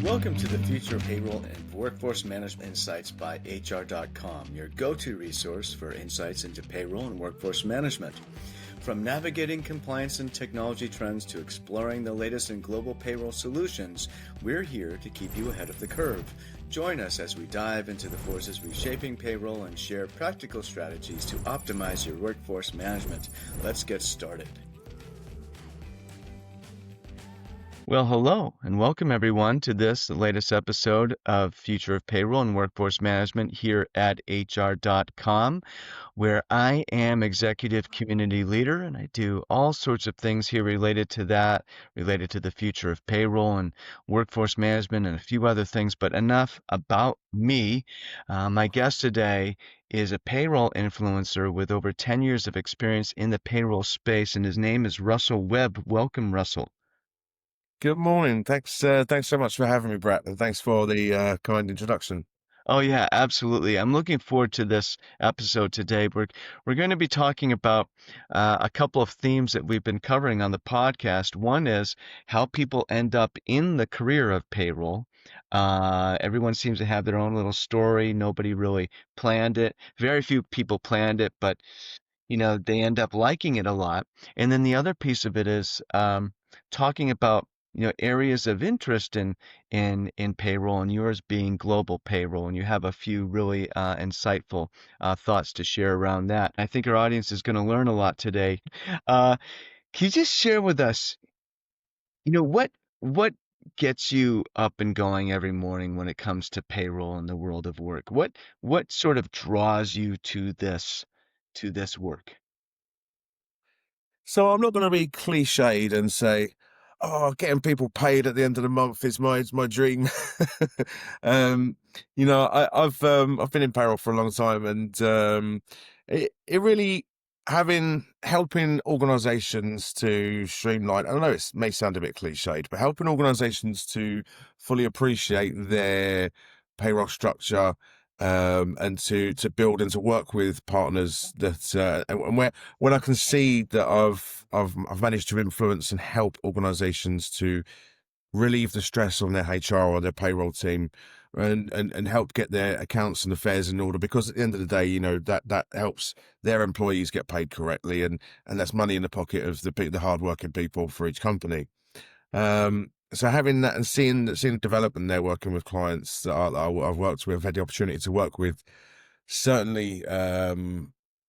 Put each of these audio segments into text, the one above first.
Welcome to the Future of Payroll and Workforce Management Insights by HR.com, your go-to resource for insights into payroll and workforce management. From navigating compliance and technology trends to exploring the latest in global payroll solutions, we're here to keep you ahead of the curve. Join us as we dive into the forces reshaping payroll and share practical strategies to optimize your workforce management. Let's get started. Well, hello, and welcome everyone to the latest episode of Future of Payroll and Workforce Management here at HR.com, where I am Executive Community Leader, and I do all sorts of things here related to that, related to the future of payroll and workforce management and a few other things, but enough about me. My guest today is a payroll influencer with over 10 years of experience in the payroll space, and his name is Russell Webb. Welcome, Russell. Good morning. Thanks so much for having me, Brett, and thanks for the kind introduction. Oh yeah, absolutely. I'm looking forward to this episode today. We're going to be talking about a couple of themes that we've been covering on the podcast. One is how people end up in the career of payroll. Everyone seems to have their own little story. Nobody really planned it. Very few people planned it, but they end up liking it a lot. And then the other piece of it is talking about areas of interest in payroll, and yours being global payroll, and you have a few really insightful thoughts to share around that. I think our audience is going to learn a lot today. Can you just share with us, what gets you up and going every morning when it comes to payroll in the world of work? What sort of draws you to this work? So I'm not going to be cliched and say, "Oh, getting people paid at the end of the month is my dream." um, I've been in payroll for a long time, and it really helping organisations to streamline. I know it may sound a bit cliched, but helping organisations to fully appreciate their payroll structure. And to build and to work with partners that and when I can see that I've managed to influence and help organisations to relieve the stress on their HR or their payroll team, and help get their accounts and affairs in order, because at the end of the day, that helps their employees get paid correctly, and that's money in the pocket of the hardworking people for each company. So having that and seeing the development there, working with clients that I've worked with, had the opportunity to work with, certainly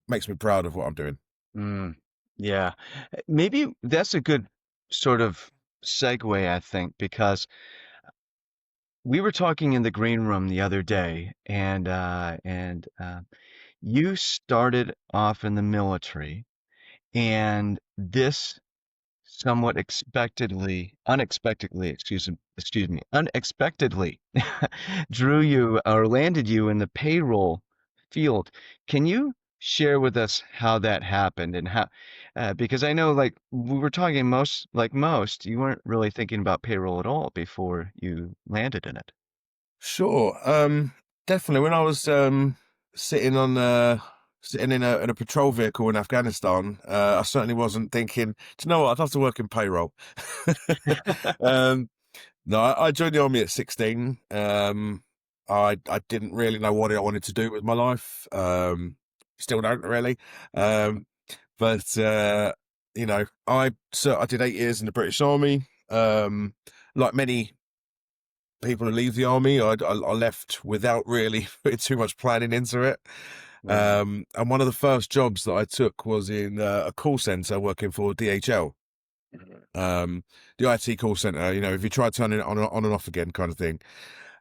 makes me proud of what I'm doing. Yeah, maybe that's a good sort of segue, I think, because we were talking in the green room the other day, and you started off in the military, and this somewhat unexpectedly drew you or landed you in the payroll field. Can you share with us how that happened and how, because I know, like we were talking, most, you weren't really thinking about payroll at all before you landed in it. Sure. Definitely. When I was sitting on sitting in a patrol vehicle in Afghanistan, I certainly wasn't thinking, do you know what? I'd love to work in payroll. um, no, I joined the army at 16. I didn't really know what I wanted to do with my life. Still don't really. Um, but I did 8 years in the British Army. Like many people who leave the army, I left without really putting too much planning into it. Right. And one of the first jobs that I took was in a call center working for DHL. The IT call center, if you try turning it on and off again kind of thing.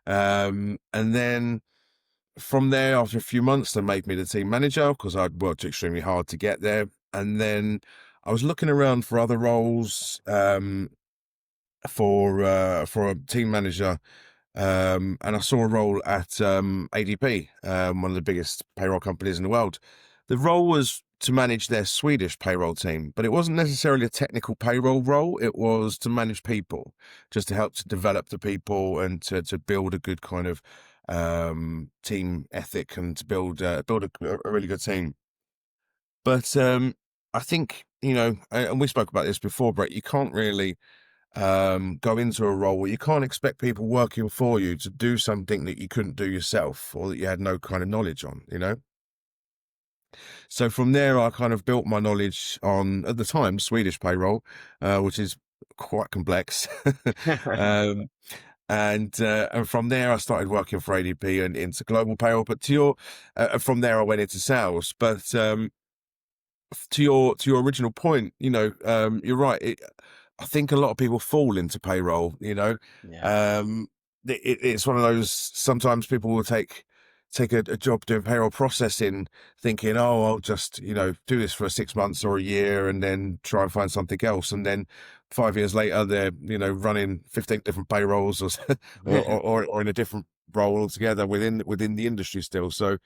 And then from there, after a few months, they made me the team manager because I'd worked extremely hard to get there. And then I was looking around for other roles, for a team manager. And I saw a role at ADP, one of the biggest payroll companies in the world. The role was to manage their Swedish payroll team, but it wasn't necessarily a technical payroll role. It was to manage people, just to help to develop the people and to build a good kind of team ethic and to build a really good team. But I think, and we spoke about this before, Brett, you can't really go into a role where you can't expect people working for you to do something that you couldn't do yourself or that you had no kind of knowledge on, you know? So from there, I kind of built my knowledge on, at the time, Swedish payroll, which is quite complex. um, and from there, I started working for ADP and into global payroll. But from there, I went into sales. But to your original point, you're right. I think a lot of people fall into payroll. Yeah. Um, it's one of those. Sometimes people will take a job doing payroll processing, thinking, "Oh, I'll just do this for 6 months or a year, and then try and find something else." And then 5 years later, they're running 15 different payrolls, or or in a different role altogether within the industry still. So,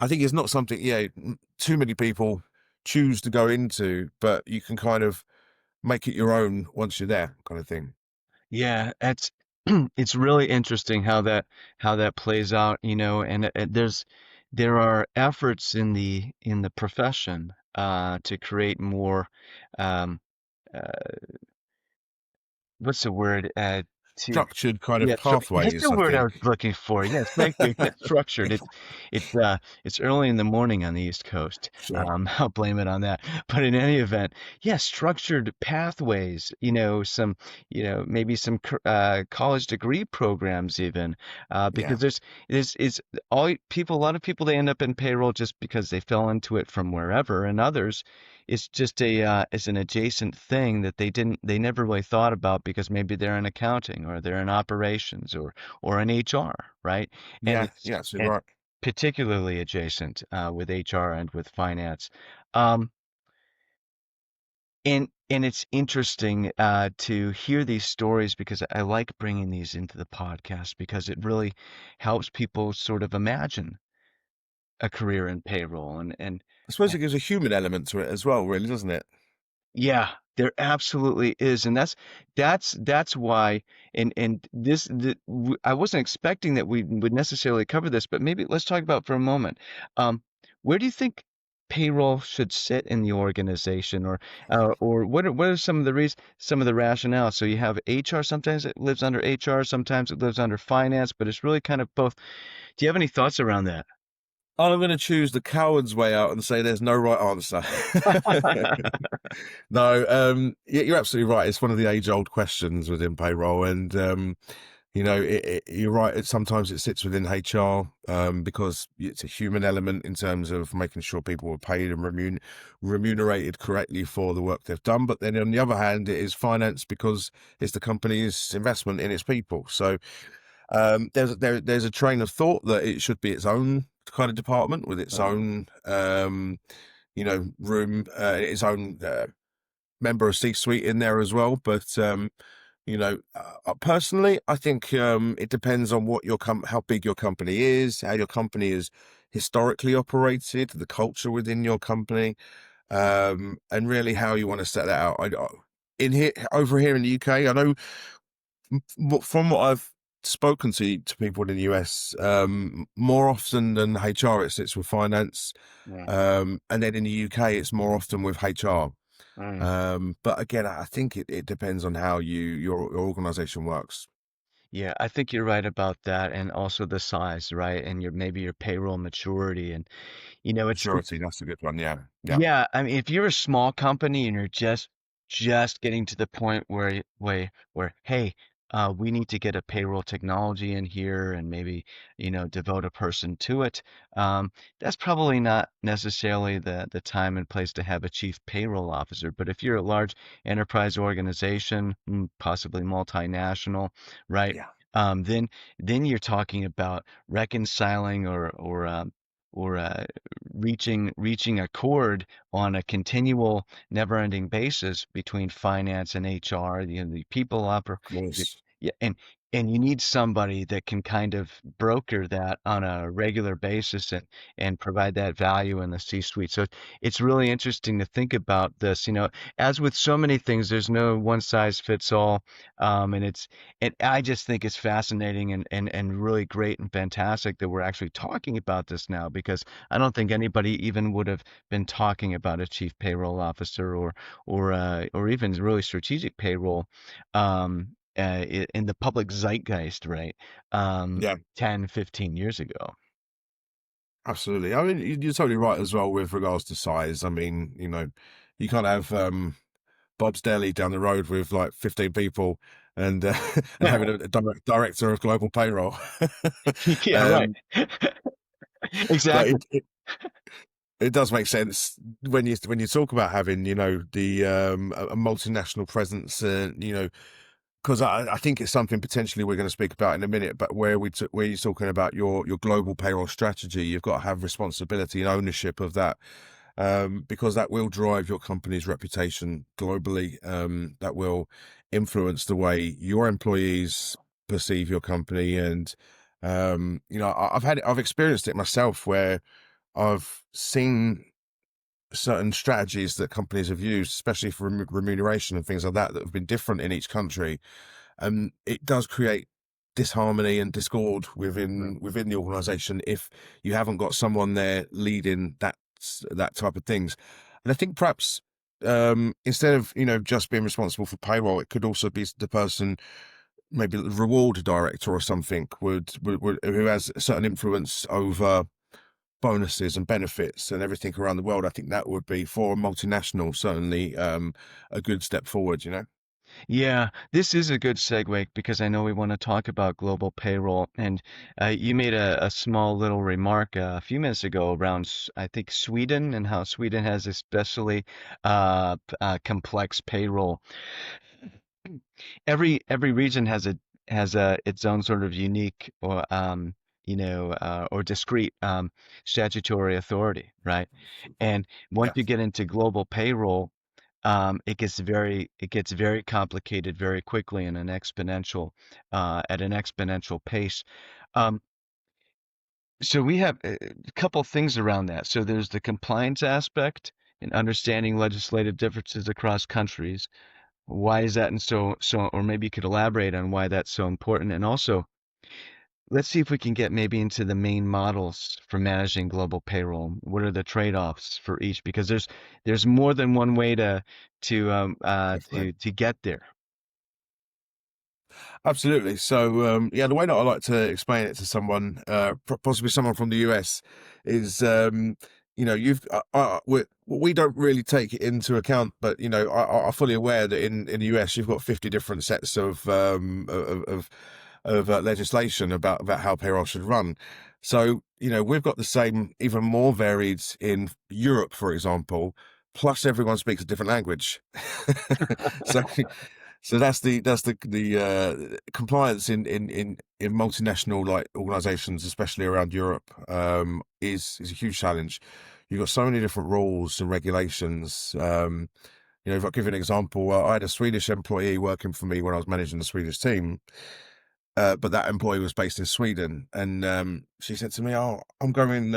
I think it's not something. Yeah, too many people choose to go into, but you can kind of make it your own once you're there, kind of thing. Yeah, it's it's really interesting how that plays out, and there are efforts in the profession to create more um uh what's the word? To Structured kind of yeah, that's pathways, the I word I think. was looking for. Yes, thank you. Structured. It's early in the morning on the East Coast. Sure. I'll blame it on that. But in any event, yes, structured pathways. Maybe some college degree programs even, Yeah. because there's is all people. A lot of people they end up in payroll just because they fell into it from wherever, and others it's just it's an adjacent thing that they never really thought about because maybe they're in accounting or they're in operations or in HR, right? And Yeah. it's Yeah. So and right. particularly adjacent with HR and with finance. Um, and it's interesting to hear these stories because I like bringing these into the podcast because it really helps people sort of imagine a career in payroll and I suppose it gives a human element to it as well, really, doesn't it? yeah, there absolutely is, and that's why. And I wasn't expecting that we would necessarily cover this, but maybe let's talk about for a moment. Where do you think payroll should sit in the organization, or what are some of the rationale? So you have HR. Sometimes it lives under HR, sometimes it lives under finance, but it's really kind of both. Do you have any thoughts around that? I'm going to choose the coward's way out and say there's no right answer. No, you're absolutely right. It's one of the age-old questions within payroll, and you're right. Sometimes it sits within HR because it's a human element in terms of making sure people are paid and remunerated correctly for the work they've done. But then on the other hand, it is finance because it's the company's investment in its people. So there's a train of thought that it should be its own kind of department with its Right. own room, its own member of C-suite in there as well. But personally, I think it depends on how big your company is, how your company is historically operated, the culture within your company, and really how you want to set that out. In here, over here in the UK, I know from what I've spoken to people in the US, more often than HR, it sits with finance, Yeah. and then in the UK, it's more often with HR. Mm. But again, I think it depends on how your organization works. Yeah, I think you're right about that, and also the size, right? And maybe your payroll maturity, and it's Maturity, that's a good one. Yeah, yeah, yeah, I mean, if you're a small company and you're just getting to the point where hey, we need to get a payroll technology in here and maybe, devote a person to it, that's probably not necessarily the time and place to have a chief payroll officer. But if you're a large enterprise organization, possibly multinational, right? yeah. Then you're talking about reconciling or reaching a chord on a continual, never-ending basis between finance and HR, the people Of course. Yeah, and you need somebody that can kind of broker that on a regular basis and provide that value in the C-suite. So it's really interesting to think about this. As with so many things, there's no one size fits all. And I just think it's fascinating and really great and fantastic that we're actually talking about this now, because I don't think anybody even would have been talking about a chief payroll officer or even really strategic payroll in the public zeitgeist, right? Yeah, 10, 15 years ago. absolutely. I mean, you're totally right as well with regards to size. I mean, you can't have Bob's Deli down the road with like 15 people and and having a director of global payroll. Yeah, right. um, but Exactly. it does make sense when you talk about having the a multinational presence, because I think it's something potentially we're going to speak about in a minute, but where you're talking about your global payroll strategy, you've got to have responsibility and ownership of that, because that will drive your company's reputation globally. That will influence the way your employees perceive your company, and I've experienced it myself where I've seen certain strategies that companies have used, especially for remuneration and things like that have been different in each country, and it does create disharmony and discord within the organization if you haven't got someone there leading that type of things. And I think perhaps instead of just being responsible for payroll, it could also be the person, maybe the reward director or something, who has a certain influence over bonuses and benefits and everything around the world. I think that would be, for a multinational, certainly a good step forward. Yeah, this is a good segue because I know we want to talk about global payroll. And you made a small little remark a few minutes ago around, I think, Sweden and how Sweden has especially complex payroll. Every region has a its own sort of unique or discrete statutory authority, right? And once Yeah, you get into global payroll, it gets very complicated very quickly in an exponential at an exponential pace. Um, so we have a couple things around that. So there's the compliance aspect and understanding legislative differences across countries. Why is that, and or maybe you could elaborate on why that's so important. And also, let's see if we can get maybe into the main models for managing global payroll. What are the trade-offs for each? Because there's more than one way definitely. to get there. Absolutely. So, yeah, the way that I like to explain it to someone, possibly someone from the US, is, we don't really take it into account, but I'm fully aware that in the US you've got 50 different sets of legislation about how payroll should run. So, we've got the same, even more varied in Europe, for example. Plus, everyone speaks a different language. So, so that's the compliance in multinational like organizations, especially around Europe, is a huge challenge. You've got so many different rules and regulations. If I give you an example, I had a Swedish employee working for me when I was managing the Swedish team, but that employee was based in Sweden, and she said to me, "Oh, I'm going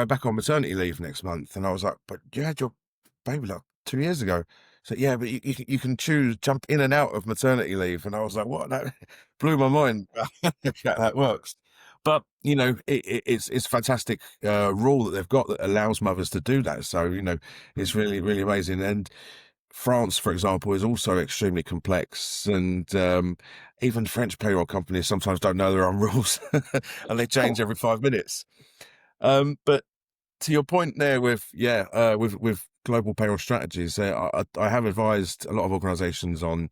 back on maternity leave next month." And I was like, "But you had your baby like 2 years ago." So yeah, but you can choose jump in and out of maternity leave. And I was like, "What?" That blew my mind how that works. But it's a fantastic rule that they've got that allows mothers to do that. So it's really really amazing. And France, for example, is also extremely complex, and even French payroll companies sometimes don't know their own rules, and they change every 5 minutes. But to your point there with global payroll strategies, I have advised a lot of organizations on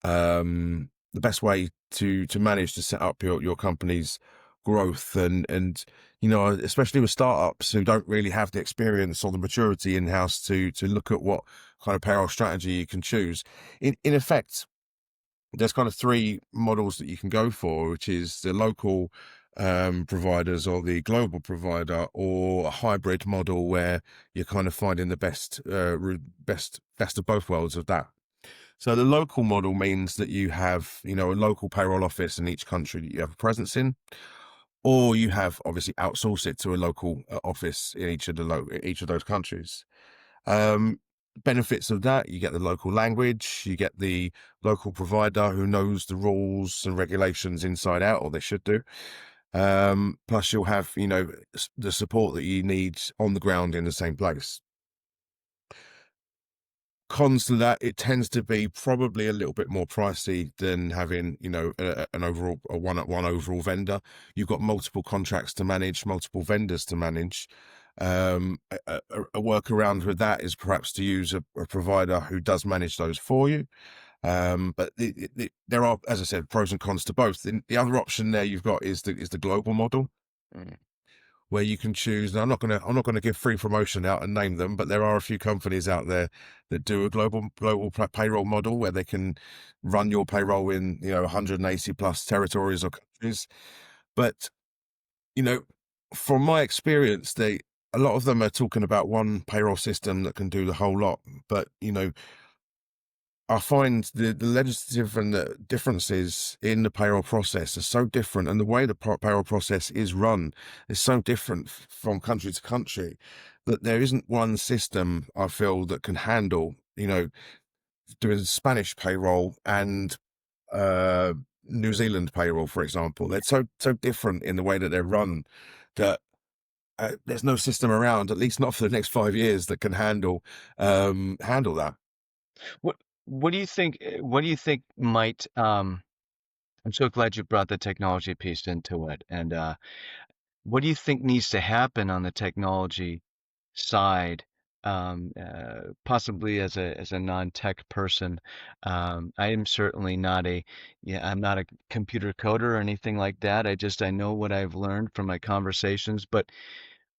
the best way to manage to set up your company's growth, and especially with startups who don't really have the experience or the maturity in house to look at what kind of payroll strategy you can choose. In effect, there's kind of three models that you can go for, which is the local providers or the global provider, or a hybrid model where you're kind of finding the best of both worlds of that. So the local model means that you have, a local payroll office in each country that you have a presence in, or you have obviously outsourced it to a local office in each of those countries. Um, Benefits of that, you get the local language, you get the local provider who knows the rules and regulations inside out, or they should do. Plus you'll have, the support that you need on the ground in the same place. Cons to that, it tends to be probably a little bit more pricey than having, an overall a one overall vendor. You've got multiple contracts to manage, multiple vendors to manage. A workaround with that is perhaps to use a provider who does manage those for you. But there are, as I said, pros and cons to both. The other option there you've got is the global model, Mm. where you can choose. Now, I'm not gonna give free promotion out and name them, but there are a few companies out there that do a global payroll model where they can run your payroll in 180 plus territories or countries. But you know, from my experience, a lot of them are talking about one payroll system that can do the whole lot. But I find the legislative and the differences in the payroll process are so different, and the way the payroll process is run is so different from country to country, that there isn't one system I feel that can handle, doing Spanish payroll and uh, New Zealand payroll, for example. They're so different in the way that they're run that there's no system around, at least not for the next 5 years, that can handle that. What what do you think what do you think might I'm so glad you brought the technology piece into it. And what do you think needs to happen on the technology side, possibly as a non-tech person? I am certainly not I'm not a computer coder or anything like that. I know what I've learned from my conversations. But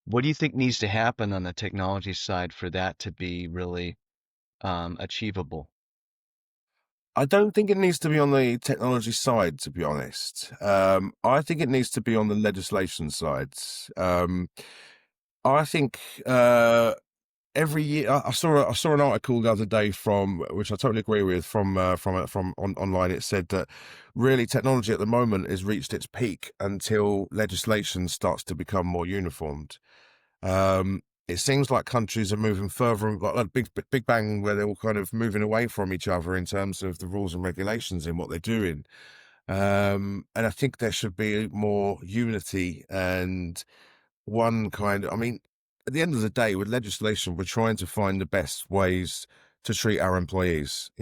what do you think needs to happen on the technology side for that to be really achievable? I don't think it needs to be on the technology side, to be honest. I think it needs to be on the legislation side. Um, I think every year I saw an article the other day from, which I totally agree with, from online. It said that really technology at the moment has reached its peak until legislation starts to become more uniformed. It seems like countries are moving further, like a big bang, where they're all kind of moving away from each other in terms of the rules and regulations in what they're doing. And I think there should be more unity and one kind of, I mean, at the end of the day, with legislation, we're trying to find the best ways to treat our employees.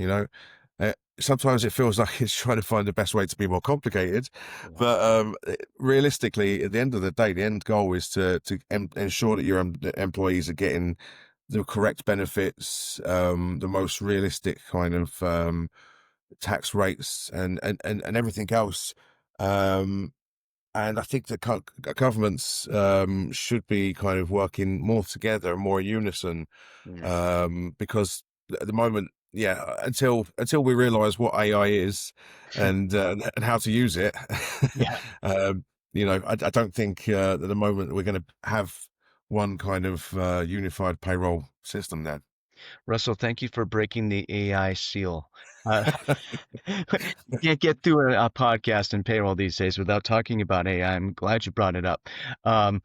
Sometimes it feels like it's trying to find the best way to be more complicated, Yeah. but realistically, at the end of the day, the end goal is to ensure that your employees are getting the correct benefits, the most realistic kind of tax rates, and everything else. Um, and I think the governments should be kind of working more together, more in unison, Yeah. because at the moment, yeah, until we realise what AI is and how to use it, Yeah. I don't think at the moment we're going to have one kind of unified payroll system there. Russell, thank you for breaking the AI seal. Uh, you can't get through a podcast and payroll these days without talking about AI. I'm glad you brought it up. Um,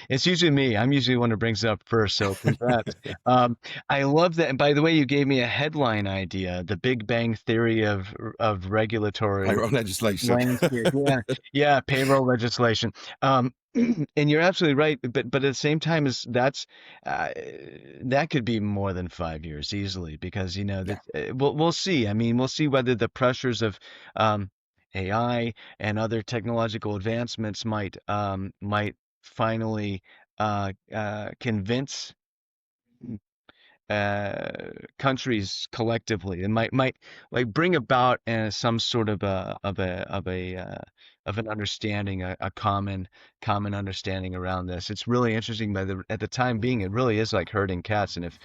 it's usually me. I'm usually the one who brings it up first, so congrats. Um, I love that. And by the way, you gave me a headline idea, the Big Bang Theory of regulatory Payroll legislation. landscape. Yeah, yeah, payroll legislation. Um, and you're absolutely right. But at the same time, is uh, that could be more than 5 years easily, because Yeah, that we'll see. I mean, we'll see whether the pressures of um, AI and other technological advancements might finally convince countries collectively, and might like bring about some sort of of an understanding, a common understanding around this. It's really interesting. By the at the time being, it really is like herding cats. And if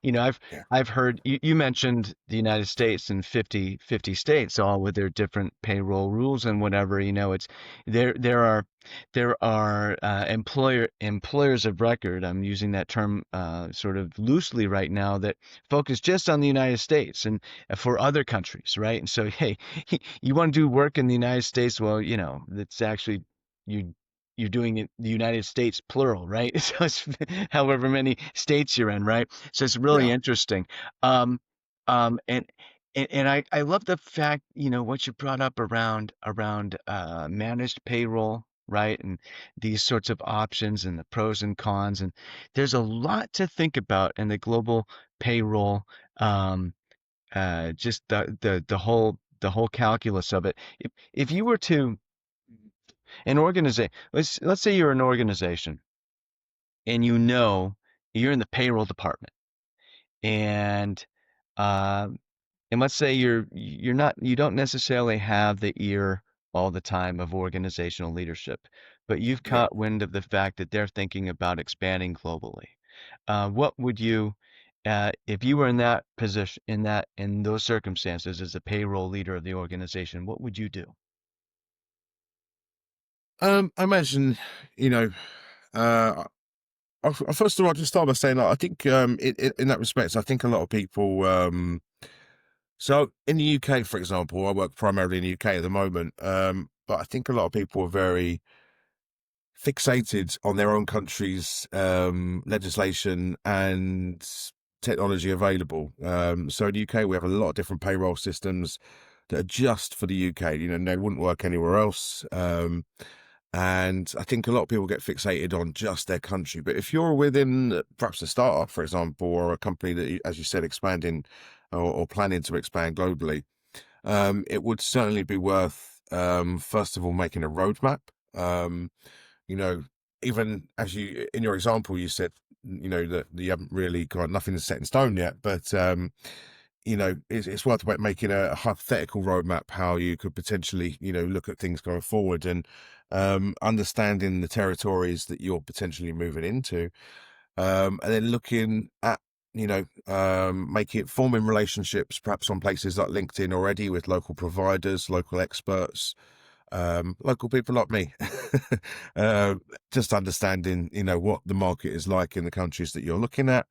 yeah, I've heard you mentioned the United States and 50 states, all with their different payroll rules and whatever. It's there are employers of record. I'm using that term sort of loosely right now that focus just on the United States and for other countries, right? And so, hey, you want to do work in the United States? Well, that's actually you you're doing it the United States plural, right? So it's however many states you're in, right? So it's really Yeah. interesting. Um, um, and and I love the fact, what you brought up around managed payroll, right? And these sorts of options and the pros and cons. And there's a lot to think about in the global payroll, um, just the whole calculus of it. If you were to an organization, let's say you're an organization and you're in the payroll department and uh, and let's say you don't necessarily have the ear all the time of organizational leadership, but you've Yeah. caught wind of the fact that they're thinking about expanding globally. What would you, if you were in that position, in those circumstances, as a payroll leader of the organization, what would you do? I imagine, you know, uh, first of all, I'll just start by saying, like, I think, in that respect, I think a lot of people, so in the UK, for example, I work primarily in the UK at the moment, but I think a lot of people are very fixated on their own country's legislation and technology available. So in the UK, we have a lot of different payroll systems that are just for the UK. They wouldn't work anywhere else. And I think a lot of people get fixated on just their country. But if you're within perhaps a startup, for example, or a company that, as you said, expanding or planning to expand globally, it would certainly be worth, first of all, making a roadmap. Um, you know, even as you, in your example, you said, that you haven't really got nothing set in stone yet, but, it's worth making a hypothetical roadmap, how you could potentially, look at things going forward and, understanding the territories that you're potentially moving into. And then looking at, forming relationships, perhaps on places like LinkedIn already with local providers, local experts, local people like me, uh, just understanding, what the market is like in the countries that you're looking at,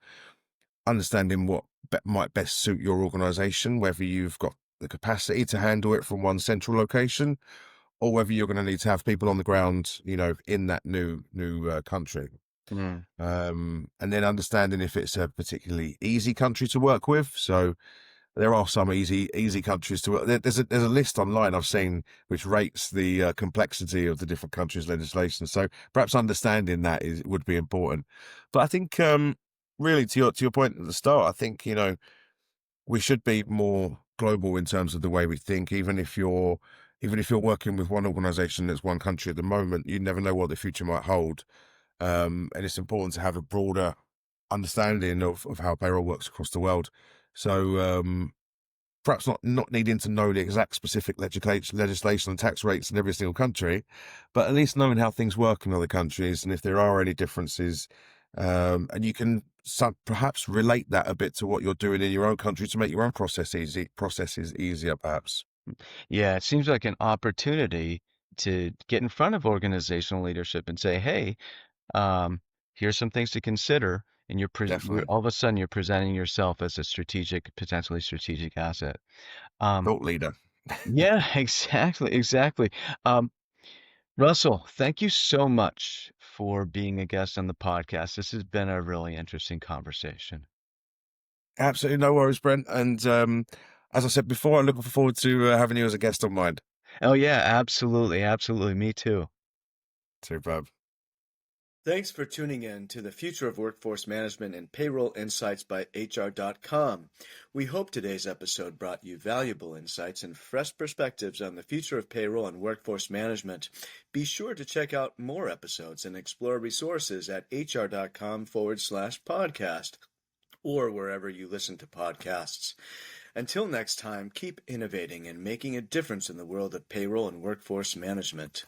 understanding what might best suit your organization, whether you've got the capacity to handle it from one central location, or whether you're going to need to have people on the ground, in that new country. Mm. And then understanding if it's a particularly easy country to work with. So there are some easy countries to work. There's a list online I've seen which rates the complexity of the different countries' legislation. So perhaps understanding that would be important. But I think, really, to your point at the start, I think, we should be more global in terms of the way we think. Even if you're working with one organization that's one country at the moment, you never know what the future might hold. And it's important to have a broader understanding of how payroll works across the world. So, perhaps not needing to know the exact specific legislation and tax rates in every single country, but at least knowing how things work in other countries and if there are any differences. And you can perhaps relate that a bit to what you're doing in your own country to make your own processes easier, perhaps. Yeah, it seems like an opportunity to get in front of organizational leadership and say, hey, um, here's some things to consider. And Definitely. all of a sudden you're presenting yourself as a potentially strategic asset. Um, Thought leader. yeah, exactly, exactly. Um, Russell, thank you so much for being a guest on the podcast. This has been a really interesting conversation. Absolutely no worries, Brent. And, as I said before, I'm looking forward to having you as a guest on mine. Oh yeah, absolutely, absolutely. Me too. Superb. Thanks for tuning in to the Future of Workforce Management and Payroll Insights by HR.com. We hope today's episode brought you valuable insights and fresh perspectives on the future of payroll and workforce management. Be sure to check out more episodes and explore resources at HR.com/podcast or wherever you listen to podcasts. Until next time, keep innovating and making a difference in the world of payroll and workforce management.